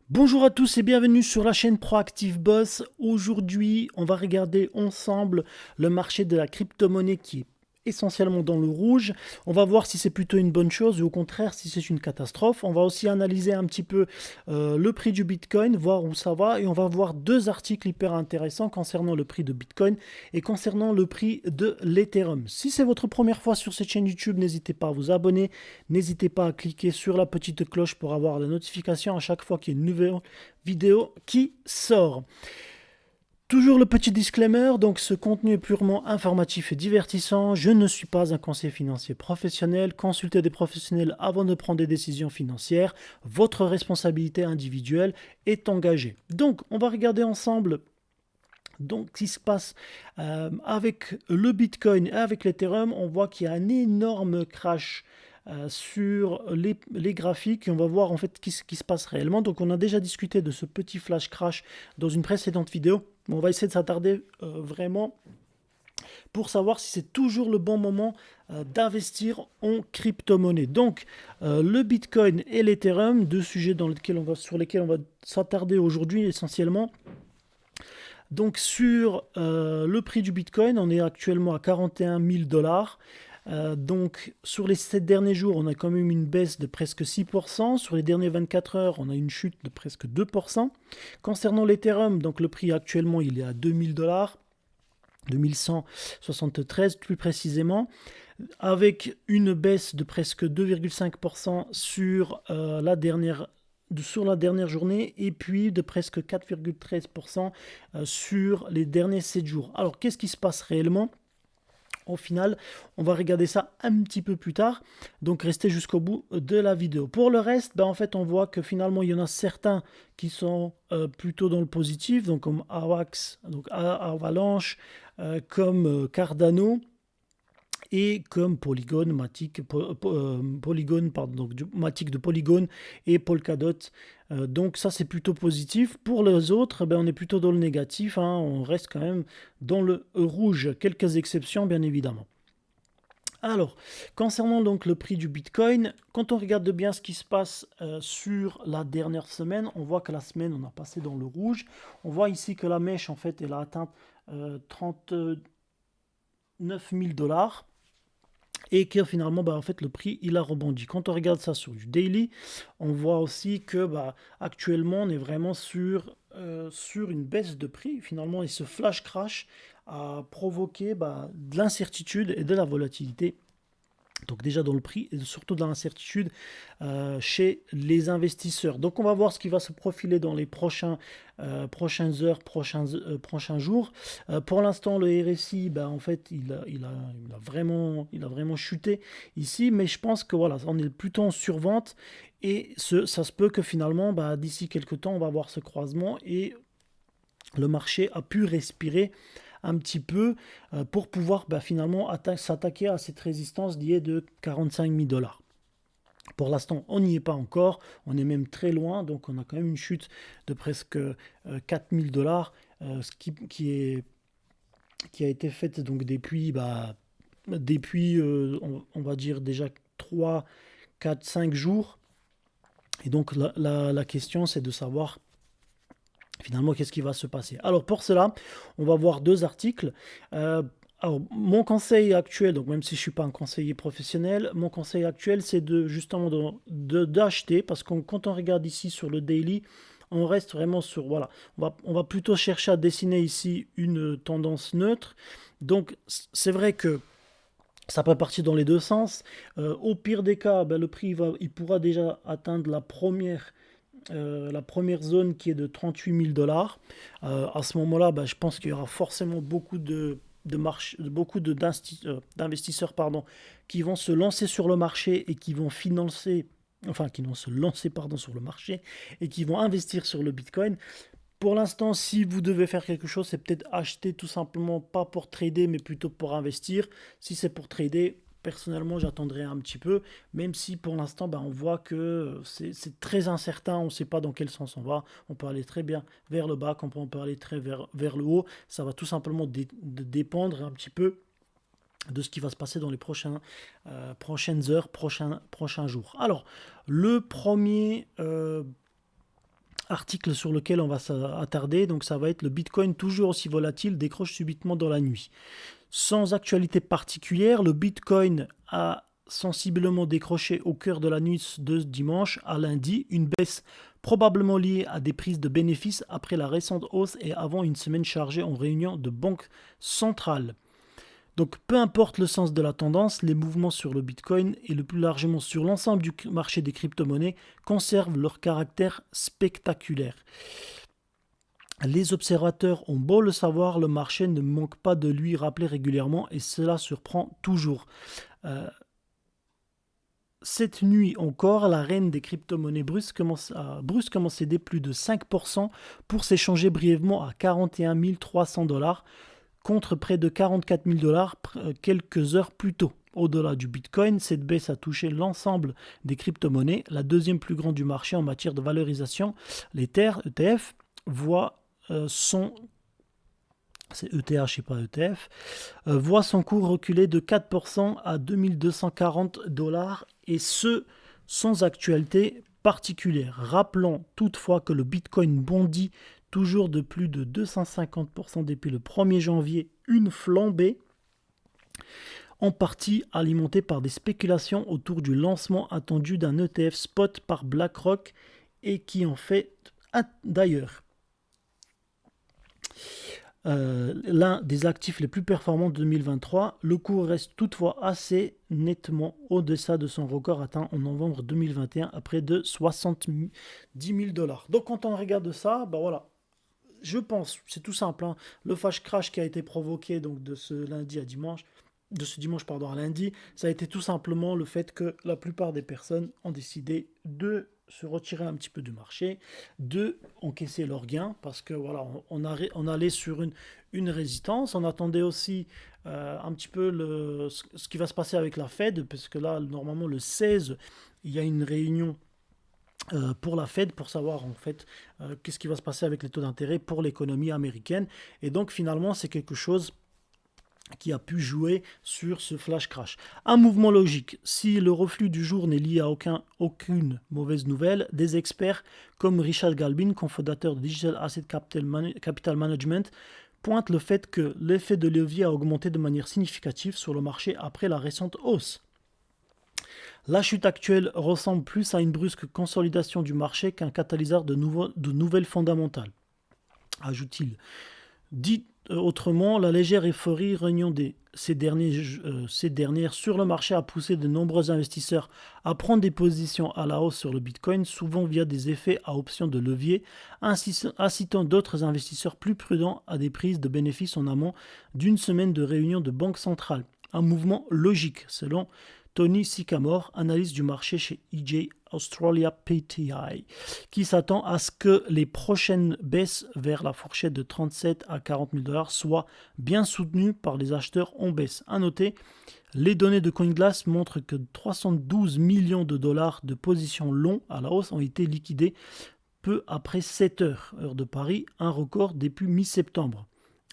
Bonjour à tous et bienvenue sur la chaîne Proactive Boss. Aujourd'hui, on va regarder ensemble le marché de la crypto-monnaie qui est essentiellement dans le rouge. On va voir si c'est plutôt une bonne chose ou au contraire si c'est une catastrophe. On va aussi analyser un petit peu le prix du Bitcoin, voir où ça va et on va voir deux articles hyper intéressants concernant le prix de Bitcoin et concernant le prix de l'Ethereum. Si c'est votre première fois sur cette chaîne YouTube, n'hésitez pas à vous abonner. N'hésitez pas à cliquer sur la petite cloche pour avoir la notification à chaque fois qu'il y a une nouvelle vidéo qui sort. Toujours le petit disclaimer, donc ce contenu est purement informatif et divertissant. Je ne suis pas un conseiller financier professionnel. Consultez des professionnels avant de prendre des décisions financières. Votre responsabilité individuelle est engagée. Donc, on va regarder ensemble donc, ce qui se passe avec le Bitcoin et avec l'Ethereum. On voit qu'il y a un énorme crash sur les graphiques et on va voir en fait ce qui se passe réellement. Donc, on a déjà discuté de ce petit flash crash dans une précédente vidéo. On va essayer de s'attarder vraiment pour savoir si c'est toujours le bon moment d'investir en crypto-monnaie. Donc, le Bitcoin et l'Ethereum, deux sujets sur lesquels on va s'attarder aujourd'hui essentiellement. Donc sur le prix du Bitcoin, on est actuellement à 41 000 dollars. Donc sur les 7 derniers jours, on a quand même une baisse de presque 6%. Sur les dernières 24 heures, on a une chute de presque 2%. Concernant l'Ethereum, donc le prix actuellement, il est à 2000 dollars. 2173 plus précisément, avec une baisse de presque 2,5% sur la dernière journée et puis de presque 4,13% sur les derniers 7 jours. Alors qu'est-ce qui se passe réellement? Au final, on va regarder ça un petit peu plus tard, donc restez jusqu'au bout de la vidéo. Pour le reste, en fait, on voit que finalement, il y en a certains qui sont plutôt dans le positif, donc comme AWAX, donc Avalanche, comme Cardano, et comme Polygon, Polygon, pardon, donc Matic de Polygon et Polkadot. Donc ça c'est plutôt positif. Pour les autres, on est plutôt dans le négatif, hein. On reste quand même dans le rouge. Quelques exceptions bien évidemment. Alors, concernant donc le prix du Bitcoin, quand on regarde bien ce qui se passe sur la dernière semaine, on voit que la semaine on a passé dans le rouge. On voit ici que la mèche en fait elle a atteint 39 000 dollars et que finalement en fait le prix il a rebondi. Quand on regarde ça sur du daily, on voit aussi que actuellement on est vraiment sur une baisse de prix finalement et ce flash crash a provoqué de l'incertitude et de la volatilité, donc déjà dans le prix et surtout dans l'incertitude chez les investisseurs. Donc on va voir ce qui va se profiler dans les prochaines heures, prochains jours. Pour l'instant, le RSI, en fait, il a vraiment chuté ici, mais je pense que voilà, on est plutôt en survente et ça se peut que finalement, d'ici quelques temps, on va voir ce croisement et le marché a pu respirer un petit peu pour pouvoir finalement s'attaquer à cette résistance d'hier de 45 000 dollars. Pour l'instant, on n'y est pas encore, on est même très loin, donc on a quand même une chute de presque 4 000 dollars, ce qui a été faite donc depuis on va dire déjà 3, 4, 5 jours. Et donc la question c'est de savoir finalement, qu'est-ce qui va se passer? Alors pour cela, on va voir deux articles. Alors, mon conseil actuel, donc même si je ne suis pas un conseiller professionnel, mon conseil actuel, c'est de justement d'acheter, parce que quand on regarde ici sur le daily, on reste vraiment sur, voilà, on va plutôt chercher à dessiner ici une tendance neutre. Donc c'est vrai que ça peut partir dans les deux sens. Au pire des cas, le prix il pourra déjà atteindre la première zone qui est de 38 000 dollars. À ce moment-là, je pense qu'il y aura forcément beaucoup d'investisseurs qui vont se lancer sur le marché et qui vont qui vont se lancer sur le marché et qui vont investir sur le Bitcoin. Pour l'instant, si vous devez faire quelque chose, c'est peut-être acheter tout simplement, pas pour trader, mais plutôt pour investir. Si c'est pour trader, personnellement, j'attendrai un petit peu, même si pour l'instant, on voit que c'est très incertain, on ne sait pas dans quel sens on va. On peut aller très bien vers le bas, comme on peut aller vers le haut. Ça va tout simplement dépendre un petit peu de ce qui va se passer dans les prochaines heures, prochains jours. Alors, le premier article sur lequel on va s'attarder, donc ça va être le Bitcoin toujours aussi volatile, décroche subitement dans la nuit. Sans actualité particulière, le Bitcoin a sensiblement décroché au cœur de la nuit de dimanche à lundi, une baisse probablement liée à des prises de bénéfices après la récente hausse et avant une semaine chargée en réunion de banque centrale. Donc peu importe le sens de la tendance, les mouvements sur le Bitcoin et le plus largement sur l'ensemble du marché des crypto-monnaies conservent leur caractère spectaculaire. Les observateurs ont beau le savoir, le marché ne manque pas de lui rappeler régulièrement et cela surprend toujours. Cette nuit encore, la reine des crypto-monnaies a brusquement cédé plus de 5% pour s'échanger brièvement à 41 300 dollars contre près de 44 000 dollars quelques heures plus tôt. Au-delà du Bitcoin, cette baisse a touché l'ensemble des crypto-monnaies. La deuxième plus grande du marché en matière de valorisation, l'Ether, ETF, voit son c'est ETH et pas ETF, voit son cours reculer de 4% à 2240 dollars et ce, sans actualité particulière. Rappelons toutefois que le Bitcoin bondit toujours de plus de 250% depuis le 1er janvier, une flambée en partie alimentée par des spéculations autour du lancement attendu d'un ETF spot par BlackRock et qui en fait d'ailleurs l'un des actifs les plus performants de 2023. Le cours reste toutefois assez nettement au-deçà de son record atteint en novembre 2021 à près de 70 000 dollars. Donc quand on regarde ça, ben voilà, je pense, c'est tout simple, hein, le flash crash qui a été provoqué donc de ce lundi à dimanche, de ce dimanche à lundi, ça a été tout simplement le fait que la plupart des personnes ont décidé de se retirer un petit peu du marché, de encaisser leurs gains, parce que voilà, on allait sur une résistance. On attendait aussi un petit peu ce qui va se passer avec la Fed, parce que là, normalement, le 16, il y a une réunion pour la Fed, pour savoir en fait qu'est-ce qui va se passer avec les taux d'intérêt pour l'économie américaine. Et donc finalement, c'est quelque chose qui a pu jouer sur ce flash crash. Un mouvement logique. Si le reflux du jour n'est lié à aucune mauvaise nouvelle, des experts comme Richard Galbin, cofondateur de Digital Asset Capital Management, pointent le fait que l'effet de levier a augmenté de manière significative sur le marché après la récente hausse. La chute actuelle ressemble plus à une brusque consolidation du marché qu'un catalyseur de nouvelles fondamentales, ajoute-t-il. Dit autrement, la légère euphorie régnant ces dernières sur le marché a poussé de nombreux investisseurs à prendre des positions à la hausse sur le Bitcoin, souvent via des effets à option de levier, incitant d'autres investisseurs plus prudents à des prises de bénéfices en amont d'une semaine de réunion de banque centrale. Un mouvement logique, selon Tony Sycamore, analyse du marché chez EJ Australia PTI, qui s'attend à ce que les prochaines baisses vers la fourchette de 37 à 40 000 dollars soient bien soutenues par les acheteurs en baisse. À noter, les données de CoinGlass montrent que 312 millions de dollars de positions longs à la hausse ont été liquidés peu après 7 heures de Paris, un record depuis mi-septembre.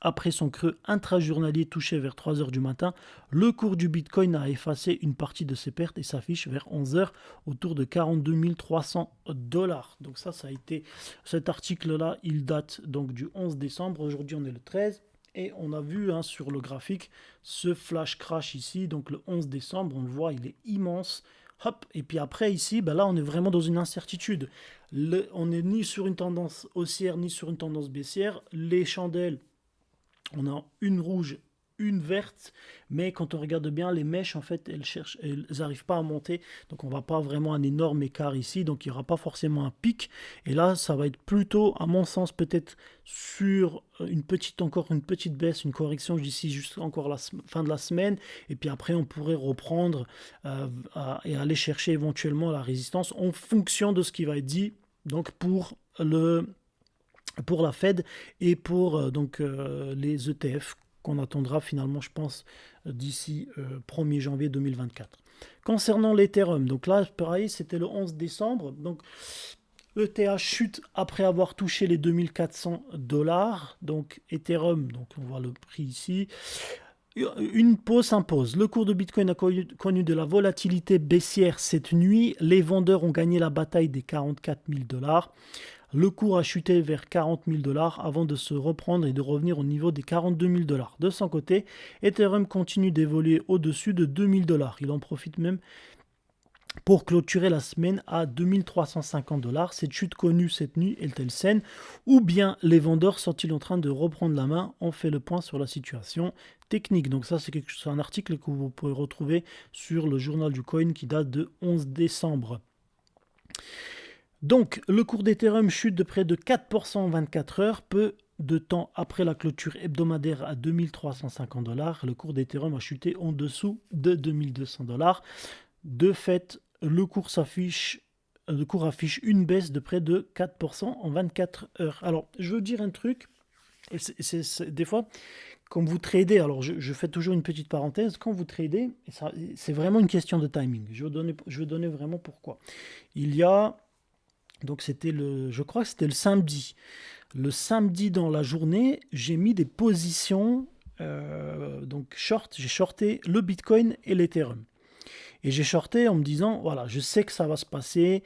Après son creux intrajournalier touché vers 3 heures du matin, le cours du Bitcoin a effacé une partie de ses pertes et s'affiche vers 11 heures autour de 42 300 dollars. Donc ça a été, cet article-là, il date donc du 11 décembre. Aujourd'hui, on est le 13. Et on a vu sur le graphique ce flash crash ici, donc le 11 décembre, on le voit, il est immense. Hop, et puis après ici, là on est vraiment dans une incertitude. On n'est ni sur une tendance haussière, ni sur une tendance baissière. Les chandelles, on a une rouge, une verte, mais quand on regarde bien, les mèches, en fait, elles n'arrivent pas à monter, donc on ne voit pas vraiment un énorme écart ici, donc il n'y aura pas forcément un pic, et là, ça va être plutôt, à mon sens, peut-être sur encore une petite baisse, une correction d'ici juste encore la fin de la semaine, et puis après, on pourrait reprendre et aller chercher éventuellement la résistance en fonction de ce qui va être dit, donc pour la Fed et pour les ETF qu'on attendra finalement, je pense, d'ici 1er janvier 2024. Concernant l'Ethereum, donc là, pareil, c'était le 11 décembre. Donc, ETH chute après avoir touché les 2400 dollars. Donc, Ethereum, donc on voit le prix ici. une pause s'impose. Le cours de Bitcoin a connu de la volatilité baissière cette nuit. Les vendeurs ont gagné la bataille des 44 000 $. Le cours a chuté vers 40 000 $ avant de se reprendre et de revenir au niveau des 42 000 $. De son côté, Ethereum continue d'évoluer au-dessus de 2 000 $. Il en profite même pour clôturer la semaine à 2 350 $. Cette chute connue cette nuit est-elle saine ou bien les vendeurs sont-ils en train de reprendre la main? On fait le point sur la situation technique. Donc ça, c'est un article que vous pouvez retrouver sur le journal du coin qui date de 11 décembre. Donc, le cours d'Ethereum chute de près de 4% en 24 heures, peu de temps après la clôture hebdomadaire à 2350 $. Le cours d'Ethereum a chuté en dessous de 2200 $. De fait, le cours affiche une baisse de près de 4% en 24 heures. Alors, je veux dire un truc, des fois, quand vous tradez, alors je fais toujours une petite parenthèse, quand vous tradez, c'est vraiment une question de timing. Je vais donner vraiment pourquoi. Il y a... Donc je crois que c'était le samedi. Le samedi dans la journée, j'ai mis des positions, donc j'ai shorté le Bitcoin et l'Ethereum. Et j'ai shorté en me disant, voilà, je sais que ça va se passer,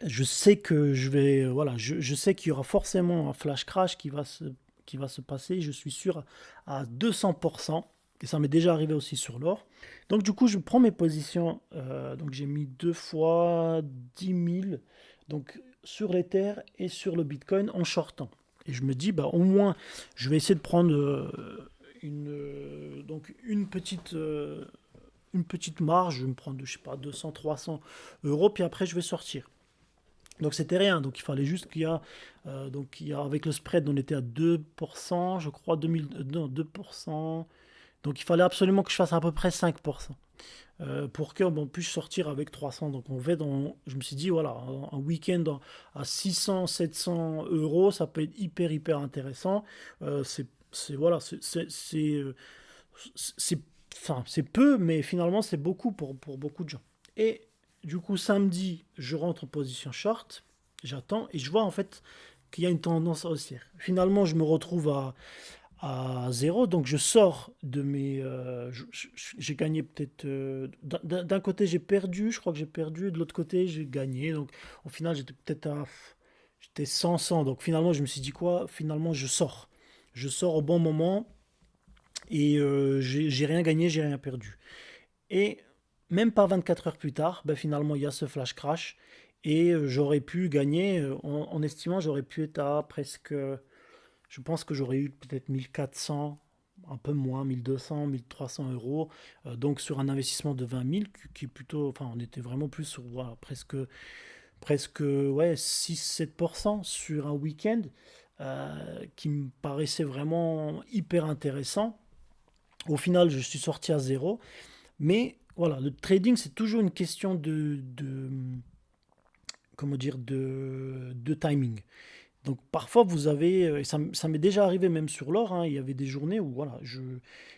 je sais que je sais qu'il y aura forcément un flash crash qui va se passer, je suis sûr à 200%. Et ça m'est déjà arrivé aussi sur l'or. Donc du coup, je prends mes positions. Donc j'ai mis 2 fois 10 000 donc, sur l'Ether et sur le Bitcoin en shortant. Et je me dis, bah, au moins, je vais essayer de prendre une petite marge. Je vais me prendre, je sais pas, 200, 300 euros. Puis après, je vais sortir. Donc c'était rien, donc il fallait juste avec le spread, on était à 2%, je crois, 2%. Donc il fallait absolument que je fasse à peu près 5%. Pour qu'on puisse sortir avec 300. Donc en fait, je me suis dit, voilà, un week-end à 600, 700 euros, ça peut être hyper intéressant. Voilà, c'est peu, mais finalement c'est beaucoup pour beaucoup de gens. Et du coup, samedi, je rentre en position short, j'attends et je vois en fait qu'il y a une tendance haussière. Finalement, je me retrouve à zéro, donc je sors de mes... j'ai gagné peut-être... d'un côté, j'ai perdu, je crois que j'ai perdu, de l'autre côté, j'ai gagné. Donc au final, j'étais 100. Donc finalement, je me suis dit quoi? Finalement, je sors. Je sors au bon moment et j'ai rien gagné, j'ai rien perdu. Et même pas 24 heures plus tard, ben, finalement, il y a ce flash crash. Et j'aurais pu gagner, en estimant, j'aurais pu être à presque... Je pense que j'aurais eu peut-être 1400, un peu moins, 1200, 1300 euros. Donc sur un investissement de 20 000, qui est plutôt... Enfin, on était vraiment plus sur voilà, presque ouais, 6-7% sur un week-end, qui me paraissait vraiment hyper intéressant. Au final, je suis sorti à zéro. Mais voilà, le trading, c'est toujours une question comment dire, de timing. Donc parfois vous avez, et ça m'est déjà arrivé même sur l'or, hein, il y avait des journées où voilà,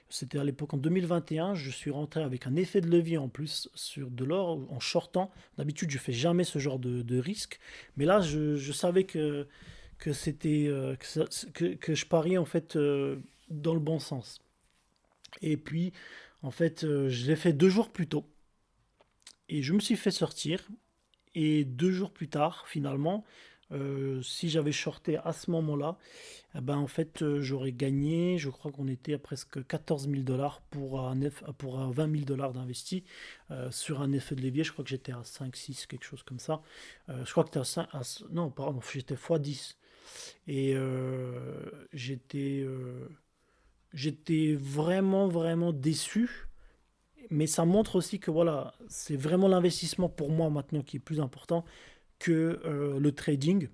c'était à l'époque en 2021, je suis rentré avec un effet de levier en plus sur de l'or en shortant. D'habitude je fais jamais ce genre de risque, mais là je savais que c'était que je pariais en fait dans le bon sens. Et puis en fait je l'ai fait 2 jours plus tôt et je me suis fait sortir. Et 2 jours plus tard, finalement, si j'avais shorté à ce moment-là, eh ben en fait, j'aurais gagné, je crois qu'on était à presque 14 000 $ pour un 20 000 $ d'investi sur un effet de levier. Je crois que j'étais à 5, 6, quelque chose comme ça. Je crois que j'étais non, pardon, j'étais x10. Et j'étais vraiment déçu. Mais ça montre aussi que voilà, c'est vraiment l'investissement pour moi maintenant qui est plus important que le trading.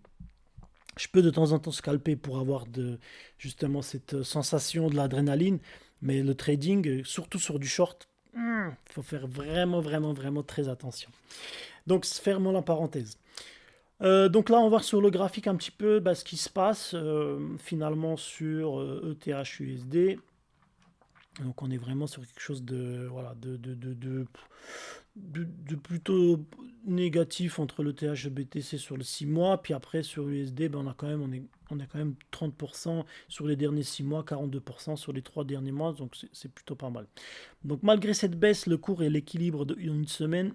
Je peux de temps en temps scalper pour avoir justement cette sensation de l'adrénaline, mais le trading, surtout sur du short, il faut faire vraiment très attention. Donc fermons la parenthèse. Donc là, on va voir sur le graphique un petit peu ce qui se passe finalement sur ETH USD. Donc on est vraiment sur quelque chose de voilà de plutôt négatif entre le TH et le BTC sur le 6 mois, puis après sur l'USD, ben on est quand même 30% sur les derniers 6 mois, 42% sur les 3 derniers mois, donc c'est plutôt pas mal. Donc malgré cette baisse, le cours et l'équilibre d'une semaine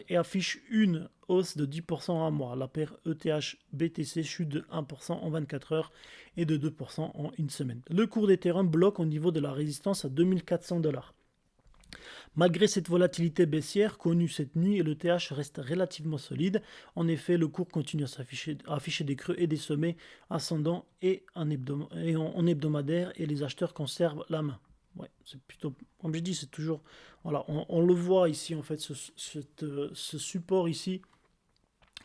et affiche une hausse de 10% à mois. La paire ETH-BTC chute de 1% en 24 heures et de 2% en une semaine. Le cours d'Ethereum bloque au niveau de la résistance à 2400$. Malgré cette volatilité baissière connue cette nuit, le TH reste relativement solide. En effet, le cours continue à afficher des creux et des sommets ascendants et en hebdomadaire, et les acheteurs conservent la main. Ouais, c'est plutôt, comme je dis, c'est toujours, voilà, on le voit ici en fait, ce support ici,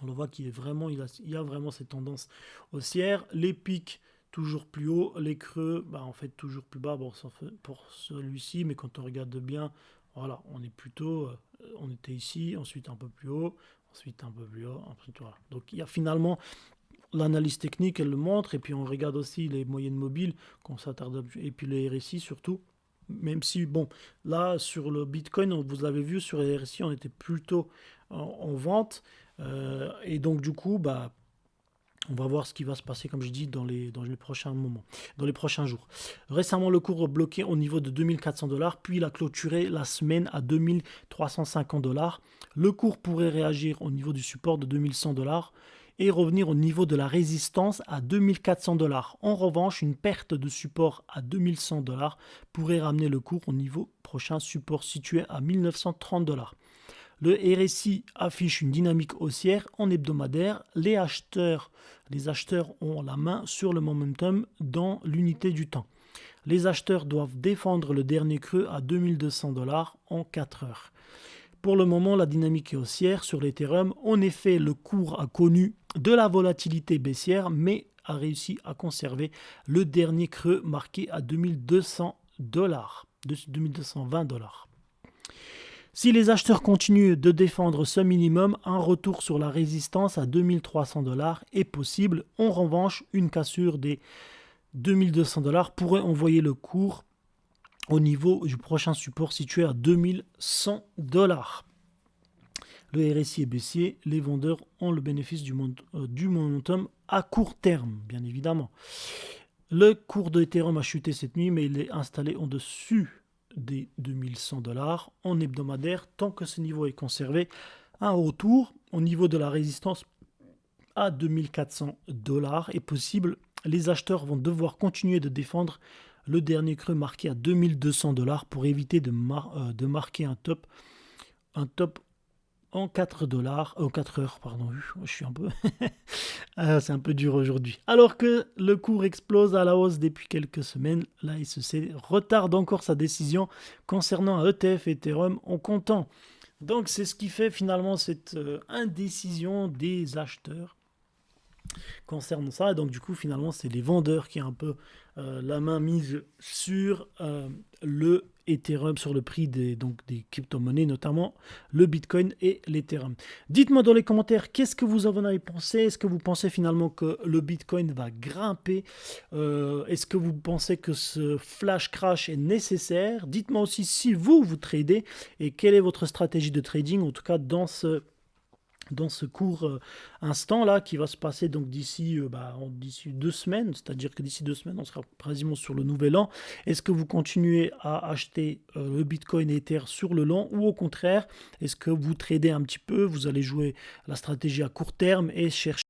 on le voit qu'il est vraiment, il y a vraiment cette tendance haussière. Les pics toujours plus haut, les creux, bah, en fait toujours plus bas. Bon, ça fait pour celui-ci, mais quand on regarde bien, voilà, on est plutôt, on était ici, ensuite un peu plus haut, ensuite un peu plus haut, ensuite voilà. Donc il y a finalement l'analyse technique, elle le montre, et puis on regarde aussi les moyennes mobiles, qu'on s'attarde, et puis les RSI surtout. Même si, bon, là, sur le Bitcoin, vous l'avez vu, sur les RSI, on était plutôt en vente. Et donc, du coup, bah, on va voir ce qui va se passer, comme je dis, dans les prochains moments, dans les prochains jours. Récemment, le cours a bloqué au niveau de 2400$, puis il a clôturé la semaine à 2350$. Le cours pourrait réagir au niveau du support de 2100$ et revenir au niveau de la résistance à 2400$. En revanche, une perte de support à 2100$ pourrait ramener le cours au niveau prochain support situé à 1930$. Le RSI affiche une dynamique haussière en hebdomadaire. Les acheteurs ont la main sur le momentum dans l'unité du temps. Les acheteurs doivent défendre le dernier creux à 2200$ en 4 heures. Pour le moment, la dynamique est haussière sur l'Ethereum. En effet, le cours a connu de la volatilité baissière, mais a réussi à conserver le dernier creux marqué à 2200$, 2220$. Si les acheteurs continuent de défendre ce minimum, un retour sur la résistance à 2300$ est possible. En revanche, une cassure des 2200$ pourrait envoyer le cours au niveau du prochain support situé à 2100$. Le RSI est baissier, les vendeurs ont le bénéfice du momentum à court terme, bien évidemment. Le cours de Ethereum a chuté cette nuit, mais il est installé en dessus des 2100$ en hebdomadaire. Tant que ce niveau est conservé, un retour au niveau de la résistance à 2400$ est possible. Les acheteurs vont devoir continuer de défendre le dernier creux marqué à 2200$ pour éviter de marquer un top en 4 heures, pardon, je suis un peu, c'est un peu dur aujourd'hui. Alors que le cours explose à la hausse depuis quelques semaines, la SEC retarde encore sa décision concernant un ETF Ethereum en comptant. Donc c'est ce qui fait finalement cette indécision des acheteurs concernant ça. Et donc du coup finalement c'est les vendeurs qui ont un peu la main mise sur le Ethereum, sur le prix des crypto-monnaies, notamment le Bitcoin et l'Ethereum. Dites-moi dans les commentaires qu'est-ce que vous en avez pensé. Est-ce que vous pensez finalement que le Bitcoin va grimper? Est-ce que vous pensez que ce flash crash est nécessaire? Dites-moi aussi si vous tradez et quelle est votre stratégie de trading, en tout cas dans ce court instant là qui va se passer donc d'ici 2 semaines, c'est-à-dire que d'ici 2 semaines on sera quasiment sur le nouvel an. Est-ce que vous continuez à acheter le Bitcoin et Ether sur le long, ou au contraire est-ce que vous tradez un petit peu, vous allez jouer la stratégie à court terme et chercher